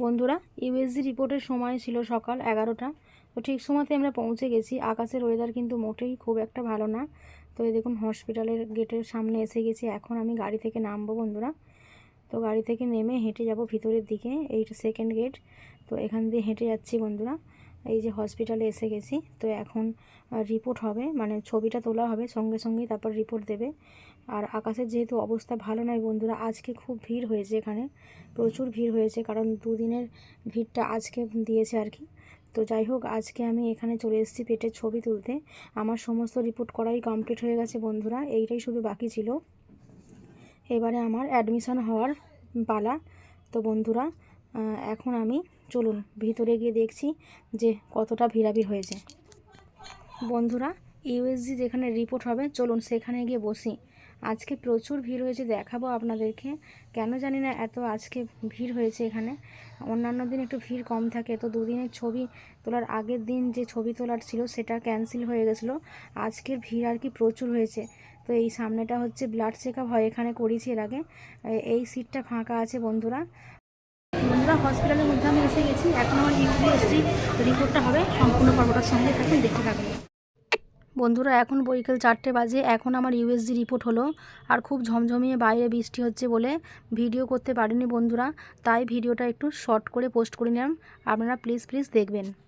বন্ধুরা, ইউএসজি রিপোর্টের সময় ছিল সকাল 11টা। তো ঠিক সময়তে আমরা পৌঁছে গেছি। আকাশের ওয়েদার কিন্তু মোটেই খুব একটা ভালো না। তো এই দেখুন হসপিটালের গেটের সামনে এসে গেছি। এখন আমি গাড়ি থেকে নামবো বন্ধুরা। তো গাড়ি থেকে নেমে হেঁটে যাব ভিতরের দিকে। এইটা সেকেন্ড গেট। তো এখান দিয়ে হেঁটে যাচ্ছি বন্ধুরা। এই যে হসপিটালে এসে গেছি। তো এখন রিপোর্ট হবে, মানে ছবিটা তোলা হবে, সঙ্গে সঙ্গেই তারপর রিপোর্ট দেবে। আর আকাশের যেহেতু অবস্থা ভালো নয় বন্ধুরা, আজকে খুব ভিড় হয়েছে, এখানে প্রচুর ভিড় হয়েছে, কারণ দুদিনের ভিড়টা আজকে দিয়েছে আর কি। তো যাই হোক, আজকে আমি এখানে চলে এসেছি পেটের ছবি তুলতে। আমার সমস্ত রিপোর্ট করাই কমপ্লিট হয়ে গেছে বন্ধুরা, এইটাই শুধু বাকি ছিল। এবারে আমার অ্যাডমিশন হওয়ার পালা। তো বন্ধুরা, এখন আমি চলুন ভিতরে গিয়ে দেখছি যে কতটা ভিড়াভিড় হয়েছে। বন্ধুরা, ইউএসজি যেখানে রিপোর্ট হবে, চলুন সেখানে গিয়ে বসি। আজকে প্রচুর ভিড় হয়েছে, দেখাবো আপনাদেরকে। কেন জানি না এত আজকে ভিড় হয়েছে এখানে। অন্যান্য দিন একটু ভিড় কম থাকে। তো দুদিনের ছবি তোলার আগের দিন যে ছবি তোলার ছিল সেটা ক্যান্সেল হয়ে গেছিলো। আজকের ভিড় আর কি প্রচুর হয়েছে। তো এই সামনেটা হচ্ছে ব্লাড চেক আপ হয়, এখানে করেছি এর আগে। এই সিটটা ফাঁকা আছে বন্ধুরা। হসপিটালের মধ্যে আমি এসে গেছি। এখন আমার ইউপিএসসি রিপোর্টটা হবে। সম্পূর্ণ পর্বটার সঙ্গে থাকুন, দেখতে থাকুন বন্ধুরা। এখন বিকেল 4টে বাজে। এখন আমার ইউএসজি রিপোর্ট হলো। আর খুব ঝমঝমিয়ে বাইরে বৃষ্টি হচ্ছে বলে ভিডিও করতে পারিনি বন্ধুরা, তাই ভিডিওটা একটু শর্ট করে পোস্ট করে নিলাম। আপনারা প্লিজ দেখবেন।